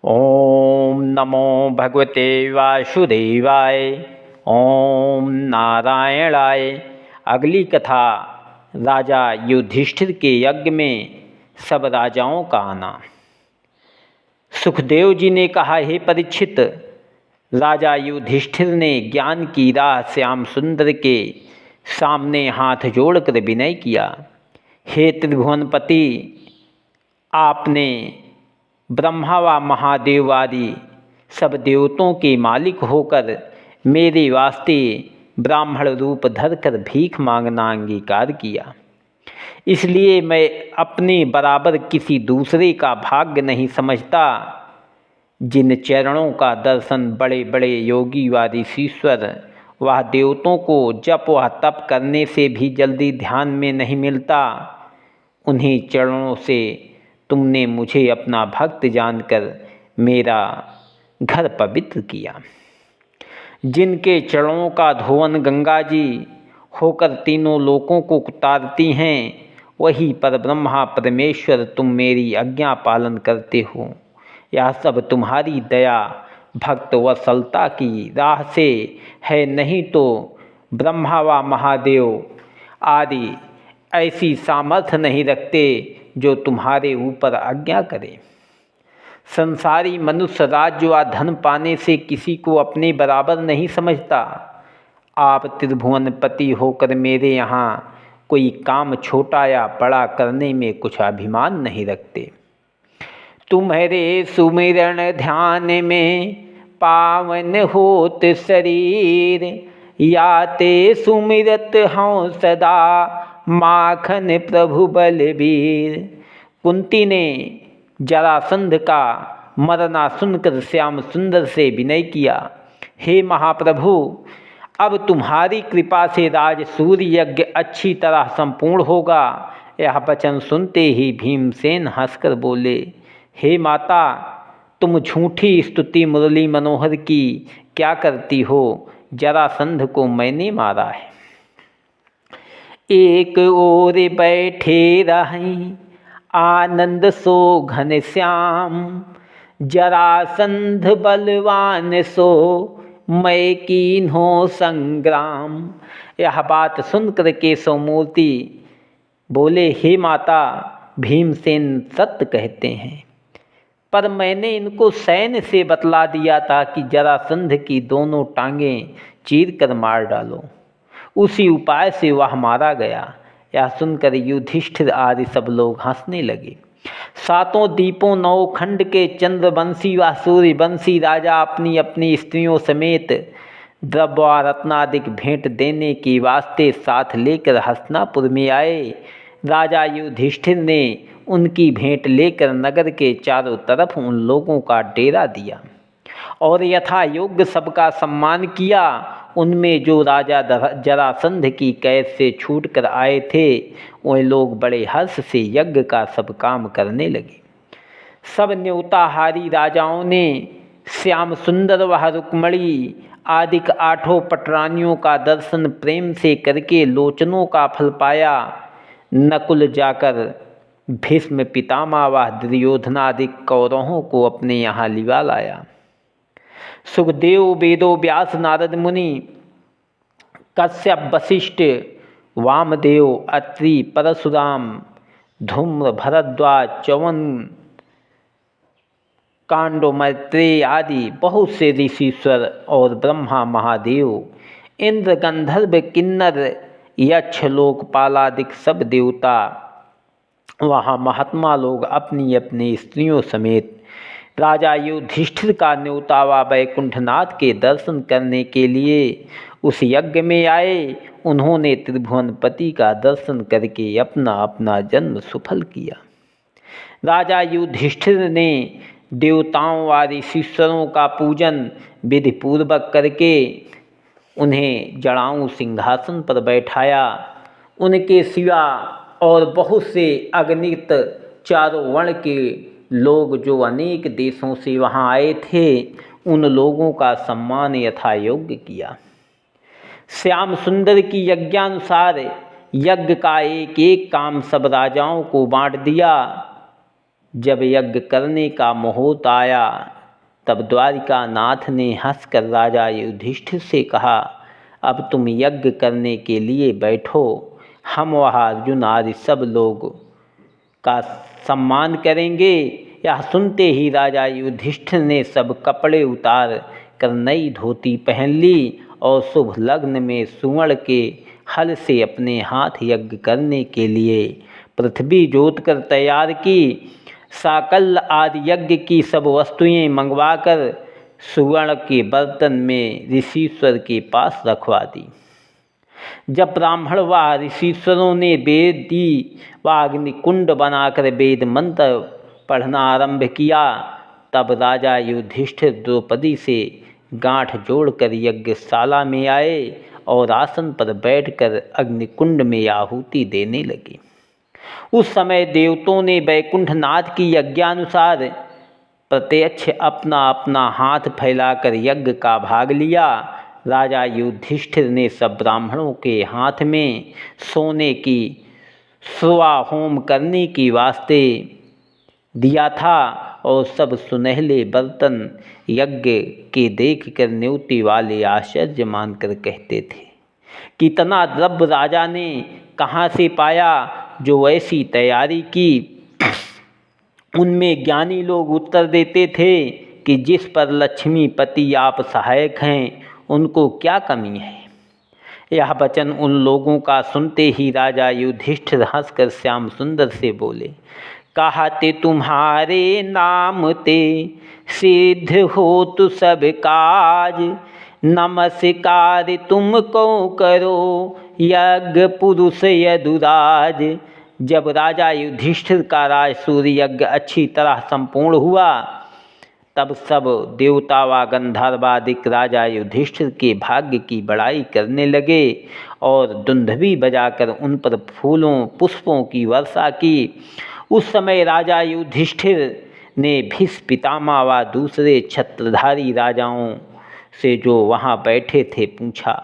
ओम नमो भगवते वासुदेवाय। ओम नारायणाय। अगली कथा राजा युधिष्ठिर के यज्ञ में सब राजाओं का आना। सुखदेव जी ने कहा, हे परीक्षित, राजा युधिष्ठिर ने ज्ञान की राह श्याम सुंदर के सामने हाथ जोड़कर विनय किया। हे त्रिभुवनपति, आपने ब्रह्मा व महादेव आदि सब देवताओं के मालिक होकर मेरे वास्ते ब्राह्मण रूप धरकर भीख मांगना अंगीकार किया। इसलिए मैं अपने बराबर किसी दूसरे का भाग्य नहीं समझता। जिन चरणों का दर्शन बड़े बड़े योगीवादी ईश्वर वह देवताओं को जप व तप करने से भी जल्दी ध्यान में नहीं मिलता, उन्हीं चरणों से तुमने मुझे अपना भक्त जानकर मेरा घर पवित्र किया। जिनके चरणों का धोवन गंगा जी होकर तीनों लोकों को उतारती हैं, वही परब्रह्मा परमेश्वर तुम मेरी आज्ञा पालन करते हो। यह सब तुम्हारी दया भक्त वत्सलता की राह से है, नहीं तो ब्रह्मा व महादेव आदि ऐसी सामर्थ्य नहीं रखते जो तुम्हारे ऊपर आज्ञा करे। संसारी मनुष्य राज्य व धन पाने से किसी को अपने बराबर नहीं समझता। आप त्रिभुवनपति होकर मेरे यहाँ कोई काम छोटा या बड़ा करने में कुछ अभिमान नहीं रखते। तुम्हारे सुमिरन ध्यान में पावन होत शरीर, याते सुमिरत हूँ सदा माखन प्रभु बलबीर। कुंती ने जरासंध का मरना सुनकर श्याम सुंदर से विनय किया, हे महाप्रभु, अब तुम्हारी कृपा से राज सूर्य यज्ञ अच्छी तरह संपूर्ण होगा। यह वचन सुनते ही भीमसेन हंसकर बोले, हे माता, तुम झूठी स्तुति मुरली मनोहर की क्या करती हो? जरासंध को मैंने मारा है। एक ओर बैठे रहें आनंद सो घनश्याम, जरासंध बलवान सो मैं कीन्हो संग्राम। यह बात सुनकर केशवमूर्ति बोले, हे माता, भीमसेन सत्य कहते हैं, पर मैंने इनको सैन्य से बतला दिया था कि जरासंध की दोनों टांगें चीर कर मार डालो। उसी उपाय से वह मारा गया। यह सुनकर युधिष्ठिर आदि सब लोग हंसने लगे। सातों दीपों नौ खंड के चंद्रवंशी व सूर्यवंशी राजा अपनी अपनी स्त्रियों समेत द्रव्य रत्नादिक भेंट देने के वास्ते साथ लेकर हस्तिनापुर में आए। राजा युधिष्ठिर ने उनकी भेंट लेकर नगर के चारों तरफ उन लोगों का डेरा दिया और यथा योग्य सबका सम्मान किया। उनमें जो राजा जरासंध की कैद से छूट कर आए थे, वे लोग बड़े हर्ष से यज्ञ का सब काम करने लगे। सब न्योताहारी राजाओं ने श्याम सुंदर व रुक्मणी आदि आठों पटरानियों का दर्शन प्रेम से करके लोचनों का फल पाया। नकुल जाकर भीष्म पितामह व दुर्योधनादिक कौरवों को अपने यहाँ लिवा लाया। सुखदेव, वेदो व्यास, नारद मुनि, कश्यप, वशिष्ठ, वामदेव, अत्रि, परशुराम, धूम्र, भरद्वाज, च्यवन, कांडो, मैत्रेय आदि बहुत से ऋषीश्वर और ब्रह्मा, महादेव, इंद्र, गंधर्व, किन्नर, यक्ष, लोकपालादिक सब देवता वहाँ महात्मा लोग अपनी अपनी स्त्रियों समेत राजा युधिष्ठिर का न्योता व वैकुंठनाथ के दर्शन करने के लिए उस यज्ञ में आए। उन्होंने त्रिभुवनपति का दर्शन करके अपना अपना जन्म सफल किया। राजा युधिष्ठिर ने देवताओं व ऋषीश्वरों का पूजन विधि पूर्वक करके उन्हें जड़ाऊ सिंहासन पर बैठाया। उनके सिवा और बहुत से अगणित चारों वर्ण के लोग जो अनेक देशों से वहाँ आए थे, उन लोगों का सम्मान यथा योग्य किया। श्याम सुंदर की यज्ञानुसार यज्ञ का एक एक काम सब राजाओं को बांट दिया। जब यज्ञ करने का मुहूर्त आया तब द्वारिका नाथ ने हंसकर राजा युधिष्ठिर से कहा, अब तुम यज्ञ करने के लिए बैठो, हम वहाँ अर्जुन आदि सब लोग का सम्मान करेंगे। यह सुनते ही राजा युधिष्ठिर ने सब कपड़े उतार कर नई धोती पहन ली और शुभ लग्न में सुवर्ण के हल से अपने हाथ यज्ञ करने के लिए पृथ्वी जोत कर तैयार की। साकल आदि यज्ञ की सब वस्तुएं मंगवाकर सुवर्ण के बर्तन में ऋषिश्वर के पास रखवा दी। जब ब्राह्मण व ऋषिश्वरों ने वेदी व अग्निकुंड बनाकर वेद मंत्र पढ़ना आरंभ किया, तब राजा युधिष्ठिर द्रौपदी से गांठ जोड़कर यज्ञशाला में आए और आसन पर बैठकर अग्निकुंड में आहुति देने लगे। उस समय देवताओं ने वैकुंठनाथ की यज्ञानुसार प्रत्यक्ष अपना अपना हाथ फैलाकर यज्ञ का भाग लिया। राजा युधिष्ठिर ने सब ब्राह्मणों के हाथ में सोने की सुवा होम करने की वास्ते दिया था और सब सुनहले बर्तन यज्ञ के देखकर न्योती वाले आश्चर्य मानकर कहते थे, कितना द्रव्य राजा ने कहाँ से पाया जो ऐसी तैयारी की। उनमें ज्ञानी लोग उत्तर देते थे कि जिस पर लक्ष्मीपति आप सहायक हैं उनको क्या कमी है। यह वचन उन लोगों का सुनते ही राजा युधिष्ठिर हंसकर श्याम सुंदर से बोले, कहते तुम्हारे नाम ते सिद्ध हो तो सब काज, नमस्कार तुमको करो यज्ञ पुरुष यदुराज। जब राजा युधिष्ठिर का राजसूय यज्ञ अच्छी तरह संपूर्ण हुआ तब सब देवता व गंधर्वादिक राजा युधिष्ठिर के भाग्य की बड़ाई करने लगे और दुंदुभी बजाकर उन पर फूलों पुष्पों की वर्षा की। उस समय राजा युधिष्ठिर ने भीष्म पितामह व दूसरे छत्रधारी राजाओं से जो वहाँ बैठे थे पूछा,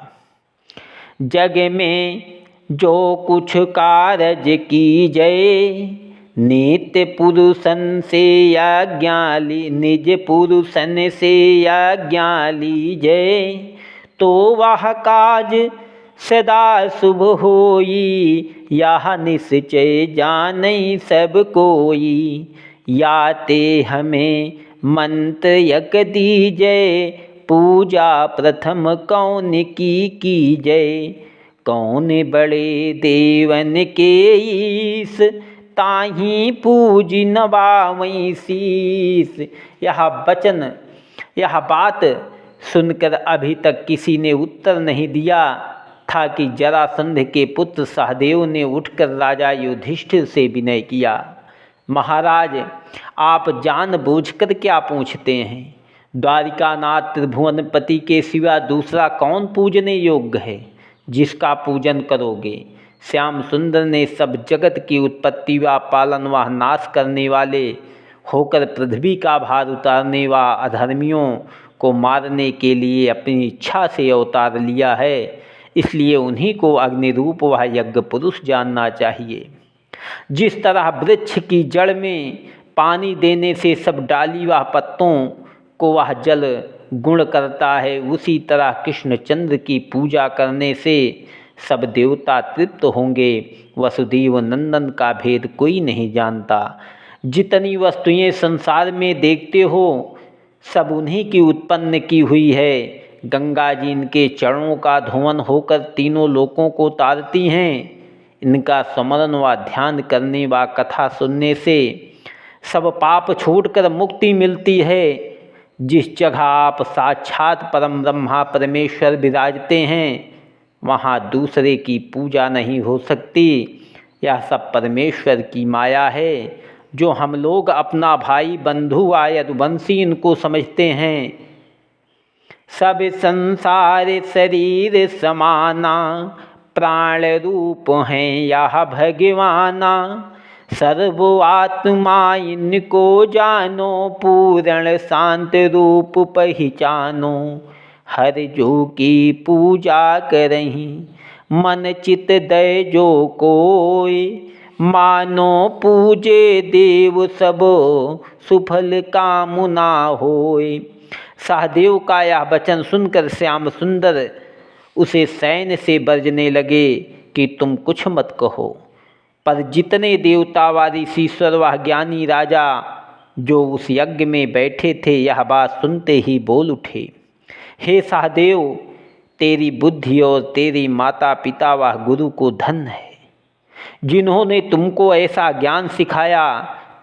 जग में जो कुछ कारज की जय, नित्य पुरुषन से आज्ञा ली, निज पुरुषन से आज्ञा लीजय, तो वह काज सदा शुभ होई, यह निश्चय जानई सब कोई। याते हमें मंत्र यक दीजय, पूजा प्रथम कौन की कीजय, कौन बड़े देवन के ईस, ताही पूज नवावई शीस। यह बात सुनकर अभी तक किसी ने उत्तर नहीं दिया था कि जरासंध के पुत्र सहदेव ने उठकर राजा युधिष्ठिर से विनय किया, महाराज आप जानबूझकर क्या पूछते हैं। द्वारिकानाथ त्रिभुवनपति के सिवा दूसरा कौन पूजने योग्य है जिसका पूजन करोगे। श्याम सुंदर ने सब जगत की उत्पत्ति व पालन व नाश करने वाले होकर पृथ्वी का भार उतारने व अधर्मियों को मारने के लिए अपनी इच्छा से अवतार लिया है, इसलिए उन्हीं को अग्निरूप व यज्ञ पुरुष जानना चाहिए। जिस तरह वृक्ष की जड़ में पानी देने से सब डाली व पत्तों को वह जल गुण करता है, उसी तरह कृष्णचंद्र की पूजा करने से सब देवता तृप्त होंगे। वसुदेव नंदन का भेद कोई नहीं जानता। जितनी वस्तुएं संसार में देखते हो सब उन्हीं की उत्पन्न की हुई है। गंगा जी इनके चरणों का धोवन होकर तीनों लोकों को तारती हैं। इनका स्मरण व ध्यान करने व कथा सुनने से सब पाप छोड़कर मुक्ति मिलती है। जिस जगह आप साक्षात परम ब्रह्मा परमेश्वर विराजते हैं वहाँ दूसरे की पूजा नहीं हो सकती। यह सब परमेश्वर की माया है जो हम लोग अपना भाई बंधु व यदुवंशी इनको समझते हैं। सब संसार शरीर समाना, प्राण रूप हैं यह भगवाना, सर्व आत्मा इनको जानो, पूर्ण शांत रूप पहचानो, हर जो की पूजा करहीं मन चित दय जो कोय, मानो पूजे देव सबो सुफल कामना होय। सहदेव का यह वचन सुनकर श्याम सुंदर उसे सैन्य से बरजने लगे कि तुम कुछ मत कहो। पर जितने देवता व ऋषीश्वर व ज्ञानी राजा जो उस यज्ञ में बैठे थे यह बात सुनते ही बोल उठे, हे सहदेव, तेरी बुद्धि और तेरी माता पिता व गुरु को धन है, जिन्होंने तुमको ऐसा ज्ञान सिखाया।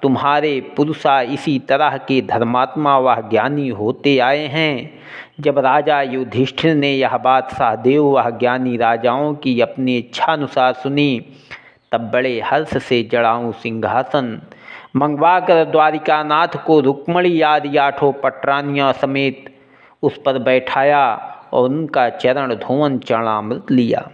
तुम्हारे पुरुषा इसी तरह के धर्मात्मा व ज्ञानी होते आए हैं। जब राजा युधिष्ठिर ने यह बात सहदेव व ज्ञानी राजाओं की अपनी इच्छानुसार सुनी, तब बड़े हर्ष से जड़ाऊं सिंहासन मंगवाकर द्वारिकानाथ को रुक्मणी आदि 8 पटरानियों समेत उस पर बैठाया और उनका चरण धोवन चरणामृत लिया।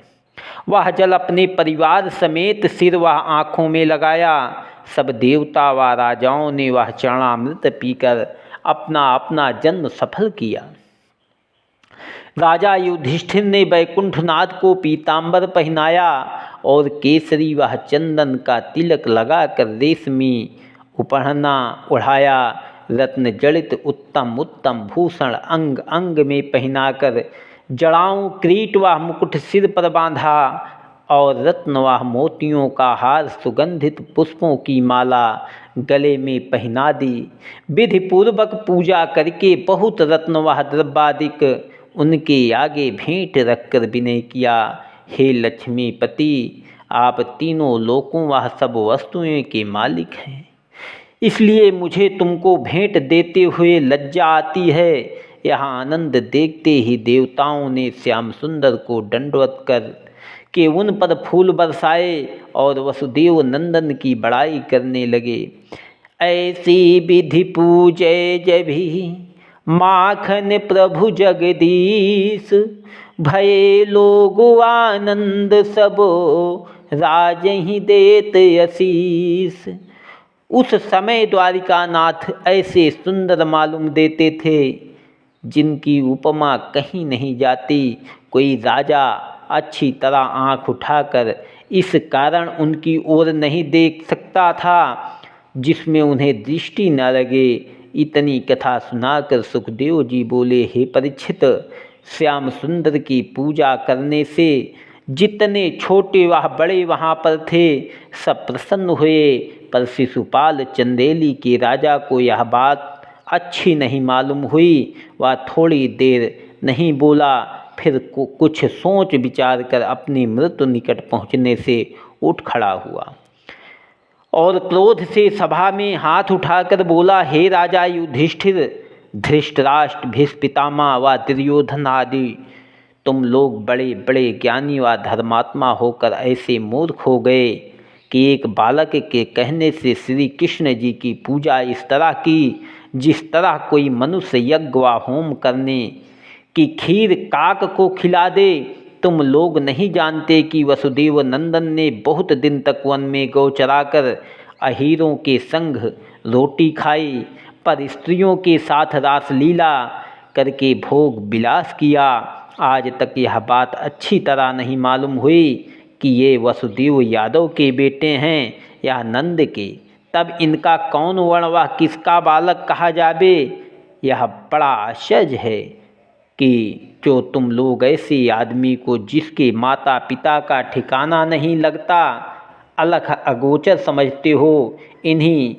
वह जल अपने परिवार समेत सिर व आँखों में लगाया। सब देवता व राजाओं ने वह चरणामृत पीकर अपना अपना जन्म सफल किया। राजा युधिष्ठिर ने वैकुंठनाथ को पीतांबर पहनाया और केसरी व चंदन का तिलक लगाकर रेशमी उपहना उढ़ाया। रत्न जड़ित उत्तम उत्तम भूषण अंग अंग में पहनाकर जड़ाऊं किरीट व मुकुट सिर पर बांधा और रत्न व मोतियों का हार सुगंधित पुष्पों की माला गले में पहना दी। विधि पूर्वक पूजा करके बहुत रत्न व द्रव्यादिक उनके आगे भेंट रखकर विनय किया, हे लक्ष्मीपति, आप तीनों लोकों व सब वस्तुओं के मालिक हैं, इसलिए मुझे तुमको भेंट देते हुए लज्जा आती है। यह आनंद देखते ही देवताओं ने श्याम सुंदर को दंडवत कर के उन पर फूल बरसाए और वसुदेव नंदन की बड़ाई करने लगे। ऐसी विधि पूजे जभी माखन प्रभु जगदीश, भये लोग आनंद सबो राजहि देत आशीष। उस समय द्वारिकानाथ ऐसे सुंदर मालूम देते थे जिनकी उपमा कहीं नहीं जाती। कोई राजा अच्छी तरह आँख उठाकर इस कारण उनकी ओर नहीं देख सकता था जिसमें उन्हें दृष्टि न लगे। इतनी कथा सुनाकर सुखदेव जी बोले, हे परीक्षित, श्याम सुंदर की पूजा करने से जितने छोटे व बड़े वहाँ पर थे सब प्रसन्न हुए, पर शिशुपाल चंदेली के राजा को यह बात अच्छी नहीं मालूम हुई। वह थोड़ी देर नहीं बोला, फिर कुछ सोच विचार कर अपनी मृत्यु निकट पहुँचने से उठ खड़ा हुआ और क्रोध से सभा में हाथ उठाकर बोला, हे राजा युधिष्ठिर, धृतराष्ट्र, भीष्म पितामह व दुर्योधन आदि तुम लोग बड़े बड़े ज्ञानी व धर्मात्मा होकर ऐसे मूर्ख हो गए कि एक बालक के कहने से श्री कृष्ण जी की पूजा इस तरह की जिस तरह कोई मनुष्य यज्ञ व होम करने की खीर काक को खिला दे। तुम लोग नहीं जानते कि वसुदेव नंदन ने बहुत दिन तक वन में गौ चराकर अहीरों के संग रोटी खाई, पर स्त्रियों के साथ रासलीला करके भोग विलास किया। आज तक यह बात अच्छी तरह नहीं मालूम हुई कि ये वसुदेव यादव के बेटे हैं या नंद के, तब इनका कौन वर्ण व किसका बालक कहा जाबे। यह बड़ा आश्चर्य है कि जो तुम लोग ऐसे आदमी को जिसके माता पिता का ठिकाना नहीं लगता अलग अगोचर समझते हो। इन्हीं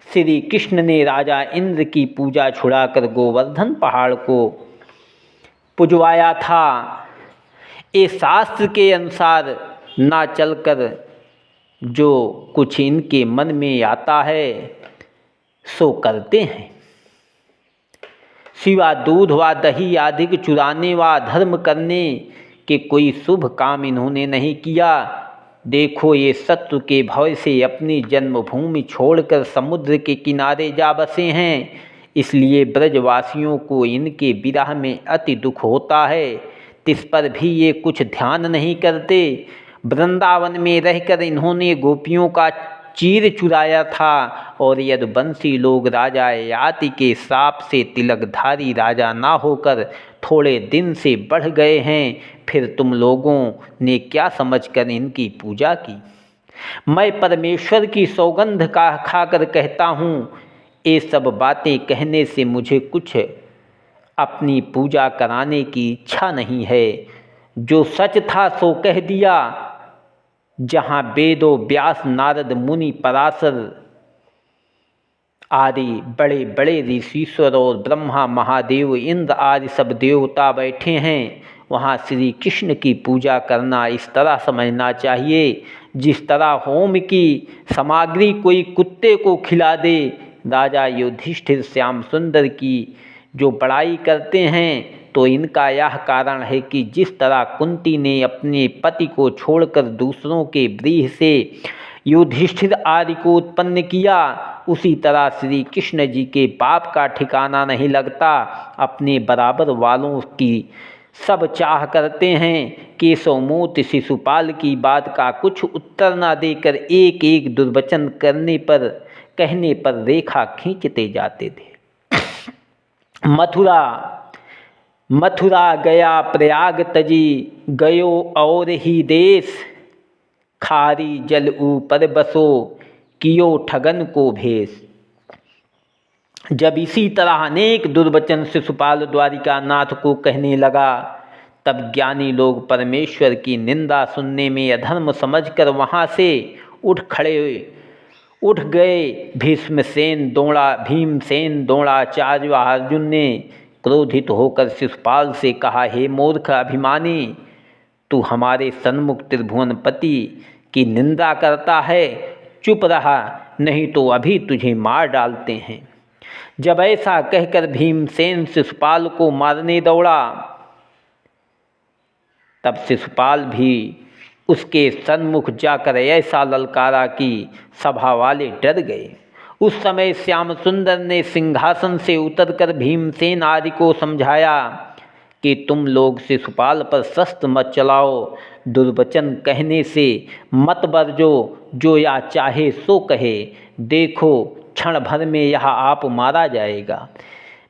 श्री कृष्ण ने राजा इंद्र की पूजा छुड़ाकर गोवर्धन पहाड़ को पुजवाया था। ये शास्त्र के अनुसार ना चलकर जो कुछ इनके मन में आता है सो करते हैं। सिवा दूध व दही आदि चुराने व धर्म करने के कोई शुभ काम इन्होंने नहीं किया। देखो, ये शत्रु के भय से अपनी जन्मभूमि छोड़कर समुद्र के किनारे जा बसे हैं, इसलिए ब्रजवासियों को इनके विरह में अति दुख होता है। तिस पर भी ये कुछ ध्यान नहीं करते। वृंदावन में रहकर इन्होंने गोपियों का चीर चुराया था और यदुवंशी लोग राजा ययाति के शाप से तिलकधारी राजा ना होकर थोड़े दिन से बढ़ गए हैं, फिर तुम लोगों ने क्या समझकर इनकी पूजा की। मैं परमेश्वर की सौगंध का खाकर कहता हूँ, ये सब बातें कहने से मुझे कुछ अपनी पूजा कराने की इच्छा नहीं है। जो सच था सो कह दिया। जहाँ वेदों व्यास नारद मुनि पराशर आदि बड़े बड़े ऋषीश्वर और ब्रह्मा महादेव इंद्र आदि सब देवता बैठे हैं, वहाँ श्री कृष्ण की पूजा करना इस तरह समझना चाहिए जिस तरह होम की सामग्री कोई कुत्ते को खिला दे। राजा युधिष्ठिर श्याम सुंदर की जो बड़ाई करते हैं तो इनका यह कारण है कि जिस तरह कुंती ने अपने पति को छोड़कर दूसरों के व्रीहि से युधिष्ठिर आदि को उत्पन्न किया, उसी तरह श्री कृष्ण जी के पाप का ठिकाना नहीं लगता। अपने बराबर वालों की सब चाह करते हैं। केशवमूत शिशुपाल की बात का कुछ उत्तर न देकर एक एक दुर्वचन कहने पर रेखा खींचते जाते थे। मथुरा गया प्रयाग तजी, गयो और ही देश, खारी जल ऊपर बसो, कियो ठगन को भेष। जब इसी तरह अनेक दुर्वचन शिशुपाल द्वारिका नाथ को कहने लगा, तब ज्ञानी लोग परमेश्वर की निंदा सुनने में अधर्म समझकर वहाँ से उठ गए। भीमसेन द्रोणाचार्य व अर्जुन ने क्रोधित होकर शिशुपाल से कहा, हे मूर्ख अभिमानी, तू हमारे सन्मुख त्रिभुवनपति की निंदा करता है। चुप रहा, नहीं तो अभी तुझे मार डालते हैं। जब ऐसा कहकर भीमसेन शिशुपाल को मारने दौड़ा, तब शिशुपाल भी उसके सन्मुख जाकर ऐसा ललकारा कि सभा वाले डर गए। उस समय श्याम सुंदर ने सिंहासन से उतरकर भीमसेन आदि को समझाया कि तुम लोग शिशुपाल पर शस्त्र मत चलाओ, दुर्वचन कहने से मत बरजो, जो या चाहे सो कहे, देखो क्षण भर में यह आप मारा जाएगा।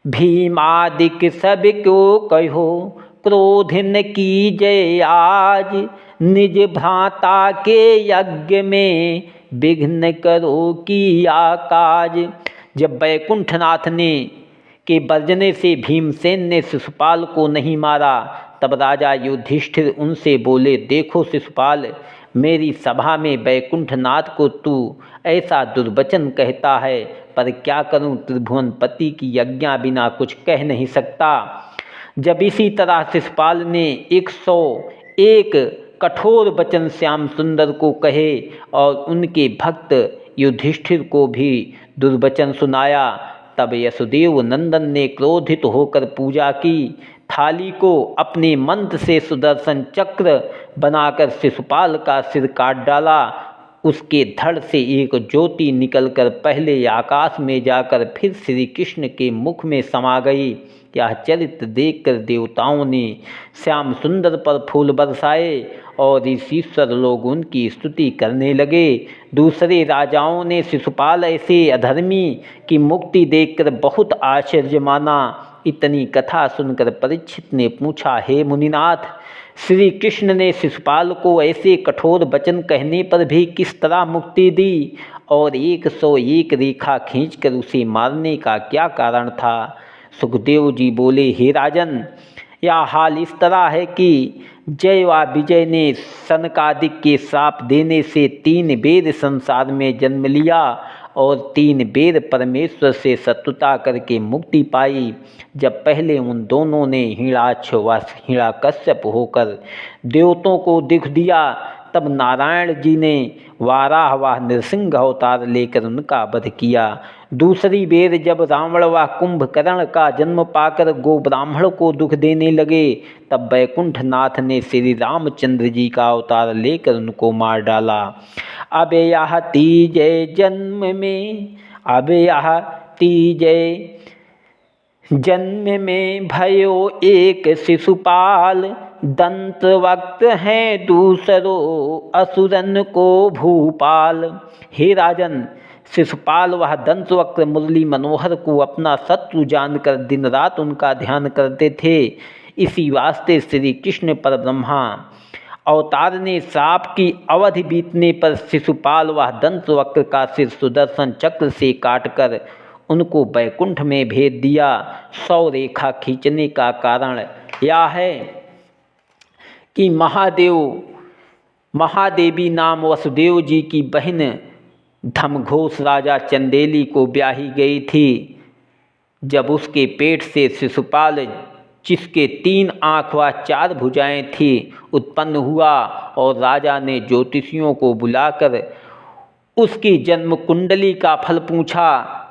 भीमादिक सब को कहो, क्रोधिन की जय आज, निज भ्राता के यज्ञ में विघ्न करो किया काज। जब वैकुंठनाथ ने के बरजने से भीमसेन ने शिशुपाल को नहीं मारा, तब राजा युधिष्ठिर उनसे बोले, देखो शिशुपाल, मेरी सभा में वैकुंठनाथ को तू ऐसा दुर्वचन कहता है, पर क्या करूं, त्रिभुवनपति की आज्ञा बिना कुछ कह नहीं सकता। जब इसी तरह शिशुपाल ने 101 कठोर वचन श्याम सुंदर को कहे और उनके भक्त युधिष्ठिर को भी दुर्वचन सुनाया, तब यशोदेव नंदन ने क्रोधित होकर पूजा की थाली को अपने मंत्र से सुदर्शन चक्र बनाकर शिशुपाल का सिर काट डाला। उसके धड़ से एक ज्योति निकलकर पहले आकाश में जाकर फिर श्री कृष्ण के मुख में समा गई। यह चरित्र देखकर देवताओं ने श्याम सुंदर पर फूल बरसाए और ऋषीश्वर लोग उनकी स्तुति करने लगे। दूसरे राजाओं ने शिशुपाल ऐसे अधर्मी की मुक्ति देखकर बहुत आश्चर्य माना। इतनी कथा सुनकर परीक्षित ने पूछा, हे मुनिनाथ, श्री कृष्ण ने शिशुपाल को ऐसे कठोर वचन कहने पर भी किस तरह मुक्ति दी और 101 रेखा खींचकर उसे मारने का क्या कारण था? सुखदेव जी बोले, हे राजन, यह हाल इस तरह है कि जय व विजय ने सनकादिक के श्राप देने से 3 वेद संसार में जन्म लिया और 3 वेद परमेश्वर से शत्रुता करके मुक्ति पाई। जब पहले उन दोनों ने हिरण्याक्ष व हिरण्यकश्यप होकर देवताओं को दिख दिया, तब नारायण जी ने वाराह व नृसिंह अवतार लेकर उनका वध किया। दूसरी बेर जब रावण व कुंभकर्ण का जन्म पाकर गो ब्राह्मण को दुख देने लगे, तब वैकुंठनाथ ने श्री रामचंद्र जी का अवतार लेकर उनको मार डाला। अब यह तीजय जन्म में, जन्म में भयो एक शिशुपाल, दंत वक्त है दूसरो असुरन को भूपाल। हे राजन, शिशुपाल वह दंतवक्र मुरली मनोहर को अपना शत्रु जानकर दिन रात उनका ध्यान करते थे। इसी वास्ते श्री कृष्ण परब्रह्मा अवतार ने श्राप की अवधि बीतने पर शिशुपाल वह दंतवक्र का सिर सुदर्शन चक्र से काटकर उनको बैकुंठ में भेज दिया। 100 रेखा खींचने का कारण यह है कि महादेवी नाम वसुदेव जी की बहन धमघोष राजा चंदेली को ब्याही गई थी। जब उसके पेट से शिशुपाल, जिसके 3 आँख व 4 भुजाएं थी, उत्पन्न हुआ और राजा ने ज्योतिषियों को बुलाकर उसकी जन्म कुंडली का फल पूछा,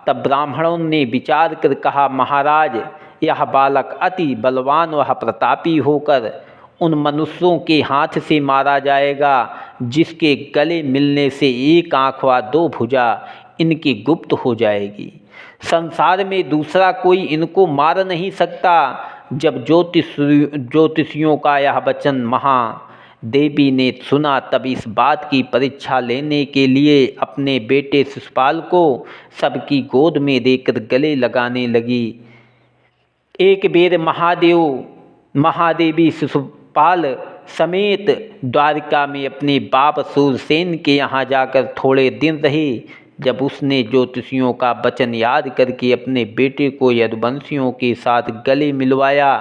तब ब्राह्मणों ने विचार कर कहा, महाराज, यह बालक अति बलवान व प्रतापी होकर उन मनुष्यों के हाथ से मारा जाएगा जिसके गले मिलने से 1 आँख व 2 भुजा इनकी गुप्त हो जाएगी। संसार में दूसरा कोई इनको मार नहीं सकता। जब ज्योतिषियों का यह वचन महादेवी ने सुना, तब इस बात की परीक्षा लेने के लिए अपने बेटे शिशुपाल को सबकी गोद में देकर गले लगाने लगी। एक बेर महादेवी शिशुपाल समेत द्वारिका में अपने बाप सूरसेन के यहाँ जाकर थोड़े दिन रही। जब उसने ज्योतिषियों का वचन याद करके अपने बेटे को यदुवंशियों के साथ गले मिलवाया,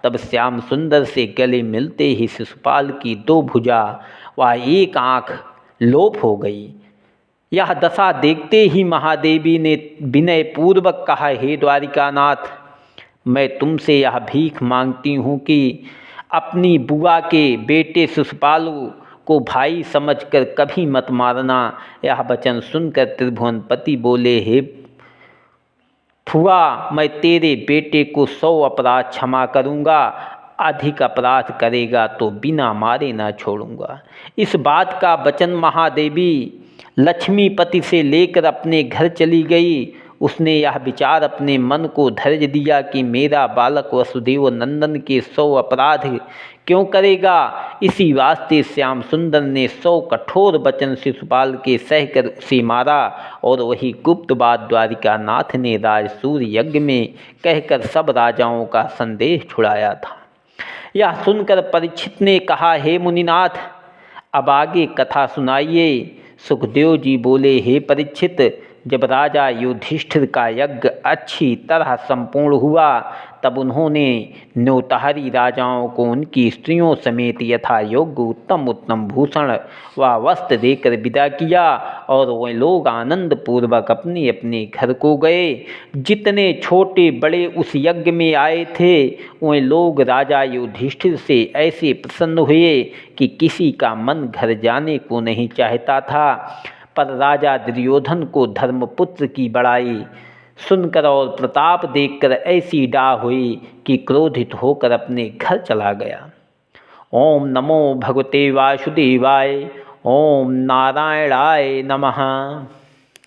तब श्याम सुंदर से गले मिलते ही शिशुपाल की 2 भुजा व 1 आँख लोप हो गई। यह दशा देखते ही महादेवी ने विनय पूर्वक कहा, हे द्वारिकानाथ, मैं तुमसे यह भीख मांगती हूँ कि अपनी बुआ के बेटे शिशुपाल को भाई समझकर कभी मत मारना। यह वचन सुनकर त्रिभुवनपति बोले, हे फुआ, मैं तेरे बेटे को 100 अपराध क्षमा करूँगा, अधिक अपराध करेगा तो बिना मारे न छोड़ूंगा। इस बात का वचन महादेवी लक्ष्मीपति से लेकर अपने घर चली गई। उसने यह विचार अपने मन को धैर्य दिया कि मेरा बालक वसुदेव नंदन के 100 अपराध क्यों करेगा। इसी वास्ते श्याम सुंदर ने 100 कठोर वचन शिशुपाल के सहकर उसे मारा और वही गुप्त बात द्वारिकानाथ ने राजसूय यज्ञ में कहकर सब राजाओं का संदेश छुड़ाया था। यह सुनकर परीक्षित ने कहा, हे मुनिनाथ, अब आगे कथा सुनाइए। सुखदेव जी बोले, हे परीक्षित, जब राजा युधिष्ठिर का यज्ञ अच्छी तरह संपूर्ण हुआ, तब उन्होंने न्योताहारी राजाओं को उनकी स्त्रियों समेत यथा योग्य उत्तम उत्तम भूषण व वस्त्र देकर विदा किया और वे लोग आनंद पूर्वक अपने अपने घर को गए। जितने छोटे बड़े उस यज्ञ में आए थे, वे लोग राजा युधिष्ठिर से ऐसे प्रसन्न हुए कि किसी का मन घर जाने को नहीं चाहता था। पर राजा दुर्योधन को धर्मपुत्र की बड़ाई सुनकर और प्रताप देखकर ऐसी डाह हुई कि क्रोधित होकर अपने घर चला गया। ओम नमो भगवते वासुदेवाय। ओम नारायणाय नमः।